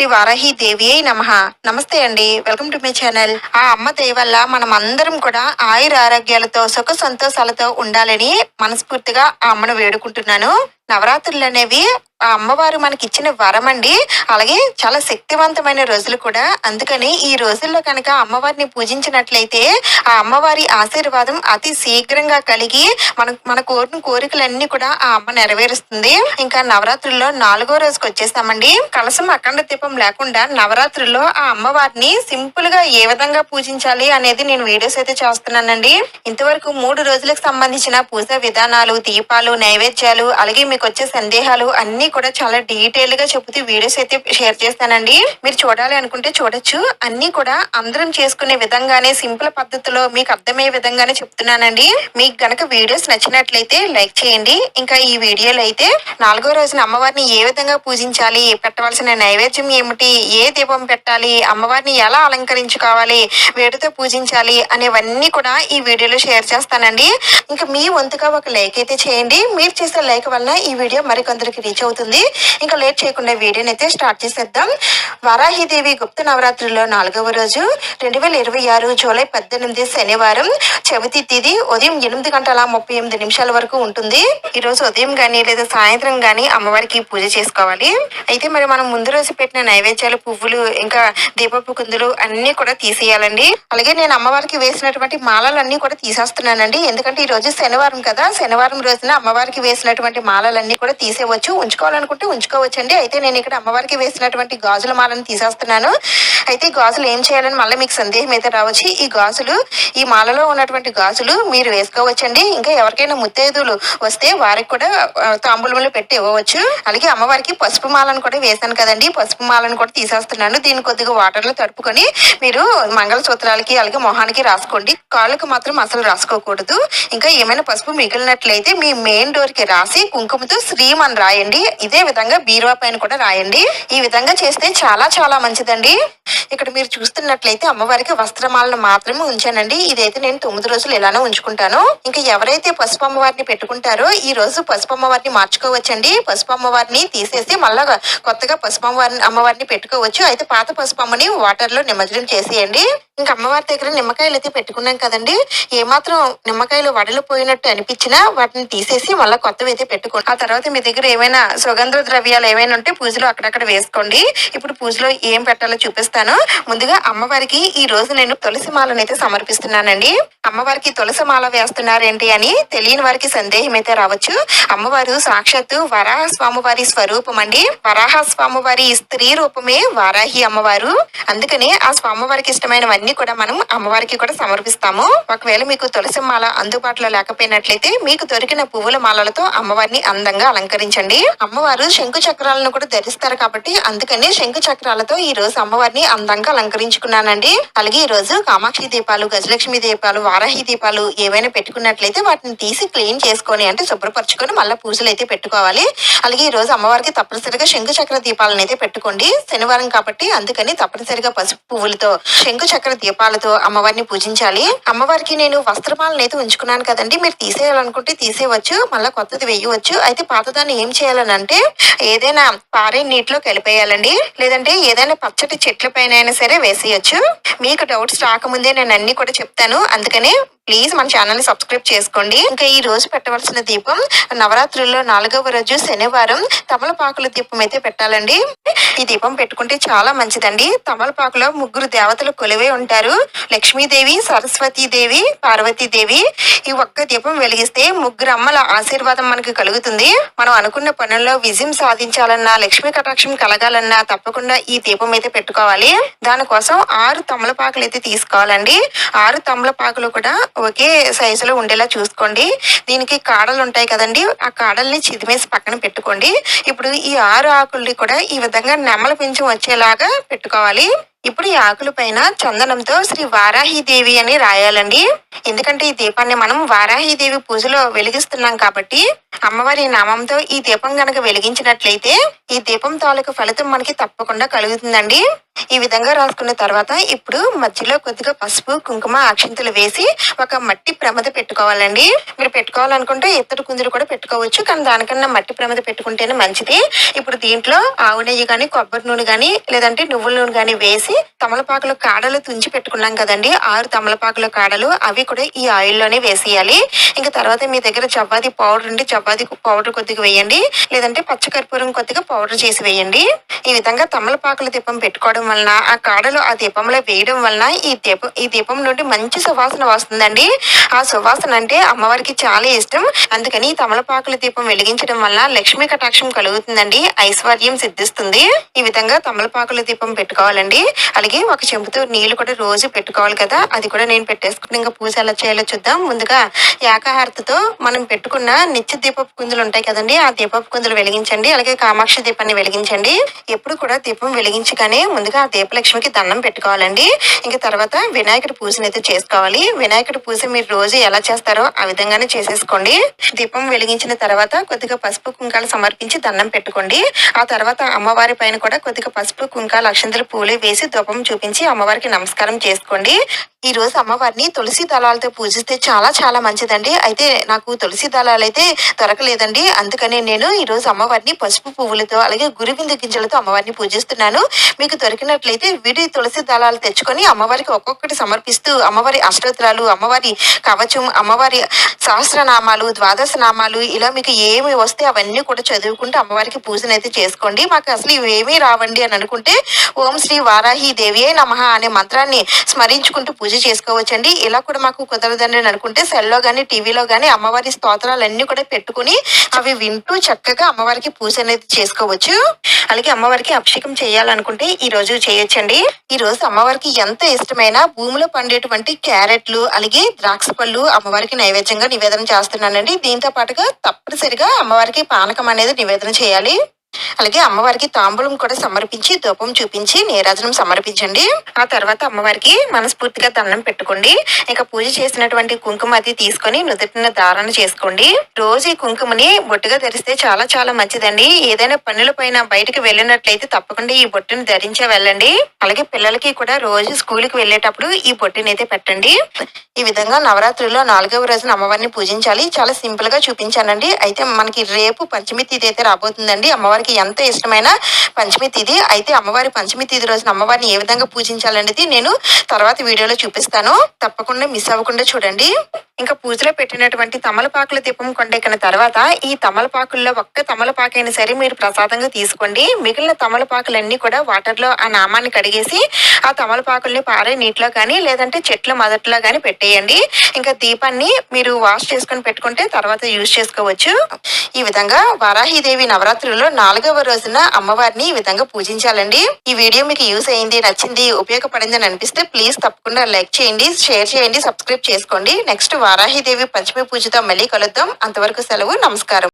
శ్రీ వారాహి దేవి నమః. నమస్తే అండి, వెల్కమ్ టు మై ఛానల్. ఆ అమ్మ దయ వల్ల మనం అందరం కూడా ఆయుర ఆరోగ్యాలతో సుఖ సంతోషాలతో ఉండాలని మనస్ఫూర్తిగా ఆ అమ్మను వేడుకుంటున్నాను. నవరాత్రులు అనేవి ఆ అమ్మవారు మనకి ఇచ్చిన వరం అండి. అలాగే చాలా శక్తివంతమైన రోజులు కూడా. అందుకని ఈ రోజుల్లో కనుక అమ్మవారిని పూజించినట్లయితే ఆ అమ్మవారి ఆశీర్వాదం అతి శీఘ్రంగా కలిగి మన కోరిన కోరికలన్నీ కూడా ఆ అమ్మ నెరవేరుస్తుంది. ఇంకా నవరాత్రుల్లో 4వ రోజుకి వచ్చేస్తామండి. కలసం అఖండ దీపం లేకుండా నవరాత్రుల్లో ఆ అమ్మవారిని సింపుల్ గా ఏ విధంగా పూజించాలి అనేది నేను వీడియోస్ అయితే చేస్తున్నానండి. ఇంతవరకు 3 రోజులకు సంబంధించిన పూజా విధానాలు, దీపాలు, నైవేద్యాలు, అలాగే మీకు వచ్చే సందేహాలు అన్ని కూడా చాలా డీటెయిల్ గా చెబుతూ వీడియోస్ అయితే షేర్ చేస్తానండి. మీరు చూడాలి అనుకుంటే చూడొచ్చు. అన్ని కూడా అందరం చేసుకునే విధంగానే సింపుల్ పద్ధతిలో మీకు అర్థమయ్యే విధంగానే చెప్తున్నానండి. మీకు గనక వీడియోస్ నచ్చినట్లయితే లైక్ చేయండి. ఇంకా ఈ వీడియోలో అయితే 4వ రోజున అమ్మవారిని ఏ విధంగా పూజించాలి, పెట్టవలసిన నైవేద్యం ఏమిటి, ఏ దీపం పెట్టాలి, అమ్మవారిని ఎలా అలంకరించుకోవాలి, వేడితో పూజించాలి అనేవన్నీ కూడా ఈ వీడియోలో షేర్ చేస్తానండి. ఇంకా మీ వంతుగా ఒక లైక్ అయితే చేయండి. మీరు చేసే లైక్ వల్ల ఈ వీడియో మరికొందరికి రీచ్ అవుతుంది. ఇంకా లేట్ చేయకుండా వీడియోని అయితే స్టార్ట్ చేసేద్దాం. వారాహిదేవి గుప్త నవరాత్రుల్లో 4వ రోజు 2026 జూలై 18 శనివారం, చవితి తిథి ఉదయం 8:38 వరకు ఉంటుంది. ఈ రోజు ఉదయం గానీ లేదా సాయంత్రం గానీ అమ్మవారికి పూజ చేసుకోవాలి. అయితే మరి మనం ముందు రోజు పెట్టిన నైవేద్యాలు, పువ్వులు, ఇంకా దీపపు కుందులు అన్ని కూడా తీసేయాలండి. అలాగే నేను అమ్మవారికి వేసినటువంటి మాలలన్నీ కూడా తీసేస్తున్నానండి. ఎందుకంటే ఈ రోజు శనివారం కదా, శనివారం రోజున అమ్మవారికి వేసినటువంటి మాలలన్నీ కూడా తీసేవచ్చు. ఉంచుకోవాలనుకుంటే ఉంచుకోవచ్చండి. అయితే నేను ఇక్కడ అమ్మవారికి వేసినటువంటి గాజుల మాలను తీసేస్తున్నాను. అయితే గాజులు ఏం చేయాలని మళ్ళీ మీకు సందేహం అయితే రావచ్చు. ఈ మాలలో ఉన్నటువంటి గాజులు మీరు వేసుకోవచ్చండి. ఇంకా ఎవరికైనా ముత్తైదులు వస్తే వారికి కూడా తాంబూలంలో పెట్టి ఇవ్వవచ్చు. అలాగే అమ్మవారికి పసుపు మాలను కూడా వేసాను కదండి, పసుపు మాలను కూడా తీసేస్తున్నాను. దీన్ని కొద్దిగా వాటర్ లో తడుపుకొని మీరు మంగళసూత్రాలకి అలాగే మొహానికి రాసుకోండి. కాళ్ళకు మాత్రం అసలు రాసుకోకూడదు. ఇంకా ఏమైనా పసుపు మిగిలినట్లయితే మీ మెయిన్ డోర్ కి రాసి కుంకుమతో శ్రీం అని రాయండి. ఇదే విధంగా బీరువా పైన కూడా రాయండి. ఈ విధంగా చేస్తే చాలా చాలా మంచిదండి. ఇక్కడ మీరు చూస్తున్నట్లయితే అమ్మవారికి వస్త్రమాలను మాత్రమే ఉంచానండి. ఇదైతే నేను 9 రోజులు ఇలానే ఉంచుకుంటాను. ఇంకా ఎవరైతే పసుపు అమ్మవారిని పెట్టుకుంటారో ఈ రోజు పసుపు అమ్మవారిని మార్చుకోవచ్చండి. పసుపు అమ్మవారిని తీసేసి మళ్ళా కొత్తగా పసుపు అమ్మవారిని పెట్టుకోవచ్చు. అయితే పాత పసుపు అమ్మని వాటర్ లో నిమజ్జనం చేసేయండి. ఇంకా అమ్మవారి దగ్గర నిమ్మకాయలు అయితే పెట్టుకున్నాం కదండి, ఏమాత్రం నిమ్మకాయలు వడలు పోయినట్టు అనిపించినా వాటిని తీసేసి మళ్ళీ కొత్తవి అయితే పెట్టుకోండి. ఆ తర్వాత మీ దగ్గర ఏమైనా సుగంధ ద్రవ్యాలు ఏమైనా ఉంటే పూజలో అక్కడక్కడ వేసుకోండి. ఇప్పుడు పూజలో ఏం పెట్టాలో చూపిస్తాను. ముందుగా అమ్మవారికి ఈ రోజు నేను తులసి మాలను అయితే సమర్పిస్తున్నానండి. అమ్మవారికి తులసి మాల వేస్తున్నారేంటి అని తెలియని వారికి సందేహం అయితే రావచ్చు. అమ్మవారు సాక్షాత్తు వరాహ స్వామివారి స్వరూపం అండి. వరాహ స్వామివారి స్త్రీ రూపమే వారాహి అమ్మవారు. అందుకనే ఆ స్వామివారికి ఇష్టమైనవన్నీ కూడా మనం అమ్మవారికి కూడా సమర్పిస్తాము. ఒకవేళ మీకు తులసి మాల అందుబాటులో లేకపోయినట్లయితే మీకు దొరికిన పువ్వుల మాలలతో అమ్మవారిని అందంగా అలంకరించండి. అమ్మవారు శంకు చక్రాలను కూడా ధరిస్తారు కాబట్టి అందుకని శంకు చక్రాలతో ఈ రోజు అమ్మవారిని అందంగా అలంకరించుకున్నానండి. అలాగే ఈ రోజు కామాక్షి దీపాలు, గజలక్ష్మి దీపాలు, వారాహి దీపాలు ఏవైనా పెట్టుకున్నట్లయితే వాటిని తీసి క్లీన్ చేసుకొని అంటే శుభ్రపరచుకొని మళ్ళీ పూజలు అయితే పెట్టుకోవాలి. అలాగే ఈ రోజు అమ్మవారికి తప్పనిసరిగా శంకు చక్ర దీపాలను అయితే పెట్టుకోండి. శనివారం కాబట్టి అందుకని తప్పనిసరిగా పసుపు పువ్వులతో శంకు చక్ర దీపాలతో అమ్మవారిని పూజించాలి. అమ్మవారికి నేను వస్త్రమాలను అయితే ఉంచుకున్నాను కదండి, మీరు తీసేయాలనుకుంటే తీసేయవచ్చు, మళ్ళీ కొత్తది వేయవచ్చు. అయితే పాతదాన్ని ఏం చేయాలని అంటే ఏదైనా పారే నీటిలో కలిపేయాలండి, లేదంటే ఏదైనా పచ్చటి చెట్ల పైన అయినా సరే వేసేయచ్చు. మీకు డౌట్స్ రాకముందే నేను అన్ని కూడా చెప్తాను. అందుకనే ప్లీజ్ మన ఛానల్ ని సబ్స్క్రైబ్ చేసుకోండి. ఇంకా ఈ రోజు పెట్టవలసిన దీపం నవరాత్రుల్లో 4వ రోజు శనివారం తమలపాకుల దీపం అయితే పెట్టాలండి. ఈ దీపం పెట్టుకుంటే చాలా మంచిదండి. తమలపాకులో 3 దేవతలు కొలువై ఉంటారు. లక్ష్మీదేవి, సరస్వతీదేవి, పార్వతీదేవి. ఈ ఒక్క దీపం వెలిగిస్తే 3 అమ్మల ఆశీర్వాదం మనకు కలుగుతుంది. మనం అనుకున్న పనుల్లో విజయం సాధించాలన్నా, లక్ష్మీ కటాక్షం కలగాలన్నా తప్పకుండా ఈ దీపం అయితే పెట్టుకోవాలి. దానికోసం 6 తమలపాకులు అయితే తీసుకోవాలండి. 6 తమలపాకులు కూడా ఒకే సైజులో ఉండేలా చూసుకోండి. దీనికి కాడలు ఉంటాయి కదండి, ఆ కాడల్ని చిదిమేసి పక్కన పెట్టుకోండి. ఇప్పుడు ఈ 6 ఆకుల్ని కూడా ఈ విధంగా నెమల పింఛం వచ్చేలాగా పెట్టుకోవాలి. ఇప్పుడు ఈ ఆకుల పైన చందనంతో శ్రీ వారాహిదేవి అని రాయాలండి. ఎందుకంటే ఈ దీపాన్ని మనం వారాహిదేవి పూజలో వెలిగిస్తున్నాం కాబట్టి అమ్మవారి నామంతో ఈ దీపం గనక వెలిగించినట్లయితే ఈ దీపం తాలూకు ఫలితం మనకి తప్పకుండా కలుగుతుందండి. ఈ విధంగా రాసుకున్న తర్వాత ఇప్పుడు మధ్యలో కొద్దిగా పసుపు కుంకుమ అక్షింతలు వేసి ఒక మట్టి ప్రమిద పెట్టుకోవాలండి. మీరు పెట్టుకోవాలనుకుంటే ఇత్తడి కుందులు కూడా పెట్టుకోవచ్చు, కానీ దానికన్నా మట్టి ప్రమిద పెట్టుకుంటేనే మంచిది. ఇప్పుడు దీంట్లో ఆవు నెయ్యి గాని కొబ్బరి నూనె గాని లేదంటే నువ్వుల నూనె గాని వేసి తమలపాకుల కాడలు తుంచి పెట్టుకున్నాం కదండి, 6 తమలపాకుల కాడలు అవి కూడా ఈ ఆయిల్ లోనే వేసేయాలి. ఇంకా తర్వాత మీ దగ్గర చపాతీ పౌడర్ ఉంటే చపాతీ పౌడర్ కొద్దిగా వేయండి, లేదంటే పచ్చకర్పూరం కొద్దిగా పౌడర్ చేసి వేయండి. ఈ విధంగా తమలపాకుల దీపం పెట్టుకోవడం వలన ఆ కాడలు ఆ దీపంలో వేయడం వలన ఈ దీపం నుండి మంచి సువాసన వస్తుందండి. ఆ సువాసన అంటే అమ్మవారికి చాలా ఇష్టం. అందుకని తమలపాకుల దీపం వెలిగించడం వల్ల లక్ష్మీ కటాక్షం కలుగుతుందండి, ఐశ్వర్యం సిద్ధిస్తుంది. ఈ విధంగా తమలపాకుల దీపం పెట్టుకోవాలండి. అలాగే ఒక చెంబుతో నీళ్లు కూడా రోజు పెట్టుకోవాలి కదా, అది కూడా నేను పెట్టేసుకుని ఇంకా పూజ ఎలా చేయాలో చూద్దాం. ముందుగా ఏకహారతితో మనం పెట్టుకున్న నిత్య దీపపు కుందులు ఉంటాయి కదండి, ఆ దీపపు కుందులు వెలిగించండి. అలాగే కామాక్షి దీపాన్ని వెలిగించండి. ఎప్పుడు కూడా దీపం వెలిగించగానే ముందుగా ఆ దీపలక్ష్మికి దండం పెట్టుకోవాలండి. ఇంకా తర్వాత వినాయకుడి పూజను అయితే చేసుకోవాలి. వినాయకుడి పూజ మీరు రోజు ఎలా చేస్తారో ఆ విధంగానే చేసేసుకోండి. దీపం వెలిగించిన తర్వాత కొద్దిగా పసుపు కుంకాలు సమర్పించి దండం పెట్టుకోండి. ఆ తర్వాత అమ్మవారి పైన కూడా కొద్దిగా పసుపు కుంకాలు అక్షంతలు పూలు వేసి ధూపం చూపించి అమ్మవారికి నమస్కారం చేసుకోండి. ఈ రోజు అమ్మవారిని తులసి దళాలతో పూజిస్తే చాలా చాలా మంచిదండి. అయితే నాకు తులసి దళాలు అయితే దొరకలేదండి, అందుకని నేను ఈ రోజు అమ్మవారిని పసుపు పువ్వులతో అలాగే గురిబిందు గింజలతో అమ్మవారిని పూజిస్తున్నాను. మీకు దొరికినట్లయితే విడి తులసి దళాలు తెచ్చుకొని అమ్మవారికి ఒక్కొక్కటి సమర్పిస్తూ అమ్మవారి అష్టోత్తరాలు, అమ్మవారి కవచం, అమ్మవారి సహస్రనామాలు, ద్వాదశ నామాలు ఇలా మీకు ఏమి వస్తే అవన్నీ కూడా చదువుకుంటూ అమ్మవారికి పూజను అయితే చేసుకోండి. మాకు అసలు ఇవేమీ రావండి అని అనుకుంటే ఓం శ్రీ వారాహి దేవియే నమః అనే మంత్రాన్ని స్మరించుకుంటూ పూజ చేసుకోవచ్చండి. ఇలా కూడా మాకు కుదరదండి అని అనుకుంటే సెల్లో గానీ టీవీలో గానీ అమ్మవారి స్తోత్రాలన్నీ కూడా పెట్టుకుని అవి వింటూ చక్కగా అమ్మవారికి పూజ అనేది చేసుకోవచ్చు. అలాగే అమ్మవారికి అభిషేకం చేయాలనుకుంటే ఈ రోజు చేయొచ్చండి. ఈ రోజు అమ్మవారికి ఎంత ఇష్టమైన భూమిలో పండేటువంటి క్యారెట్లు అలాగే ద్రాక్ష పళ్ళు అమ్మవారికి నైవేద్యంగా నివేదన చేస్తున్నానండి. దీంతో పాటుగా తప్పనిసరిగా అమ్మవారికి పానకం అనేది నివేదన చేయాలి. అలాగే అమ్మవారికి తాంబూలం కూడా సమర్పించి ధూపం చూపించి నీరాజనం సమర్పించండి. ఆ తర్వాత అమ్మవారికి మనస్ఫూర్తిగా దండం పెట్టుకోండి. ఇంకా పూజ చేసినటువంటి కుంకుమ అది తీసుకొని నుదుటిన ధారణ చేసుకోండి. రోజు ఈ కుంకుమని బొట్టుగా ధరిస్తే చాలా చాలా మంచిదండి. ఏదైనా పనుల పైన బయటకు వెళ్ళినట్లయితే తప్పకుండా ఈ బొట్టుని ధరించే వెళ్ళండి. అలాగే పిల్లలకి కూడా రోజు స్కూల్కి వెళ్ళేటప్పుడు ఈ బొట్టుని అయితే పెట్టండి. ఈ విధంగా నవరాత్రుల్లో 4వ రోజున అమ్మవారిని పూజించాలి. చాలా సింపుల్ గా చూపించానండి. అయితే మనకి రేపు పంచమి తిథి అయితే రాబోతుందండి. అమ్మవారికి ఎంత ఇష్టమైన పంచమి తిథి. అయితే అమ్మవారి పంచమి తిథి రోజున అమ్మవారిని ఏ విధంగా పూజించాలనేది నేను తర్వాత వీడియోలో చూపిస్తాను. తప్పకుండా మిస్ అవ్వకుండా చూడండి. ఇంకా పూజలో పెట్టినటువంటి తమలపాకుల దీపం కొండెక్కిన తర్వాత ఈ తమలపాకుల్లో ఒక్క తమలపాకైనా సరే మీరు ప్రసాదంగా తీసుకోండి. మిగిలిన తమలపాకులన్నీ కూడా వాటర్ లో ఆ నామాన్ని కడిగేసి ఆ తమలపాకుల్ని పారే నీటిలో కానీ లేదంటే చెట్ల మొదట్లో కానీ పెట్టేయండి. ఇంకా దీపాన్ని మీరు వాష్ చేసుకొని పెట్టుకుంటే తర్వాత యూజ్ చేసుకోవచ్చు. ఈ విధంగా వారాహిదేవి నవరాత్రుల్లో 4వ రోజున అమ్మవారిని ఈ విధంగా పూజించాలండి. ఈ వీడియో మీకు యూస్ అయింది, నచ్చింది, ఉపయోగపడింది అని అనిపిస్తే ప్లీజ్ తప్పకుండా లైక్ చేయండి, షేర్ చేయండి, సబ్స్క్రైబ్ చేసుకోండి. నెక్స్ట్ వారాహిదేవి పంచమి పూజతో మళ్ళీ కలుద్దాం. అంతవరకు సెలవు. నమస్కారం.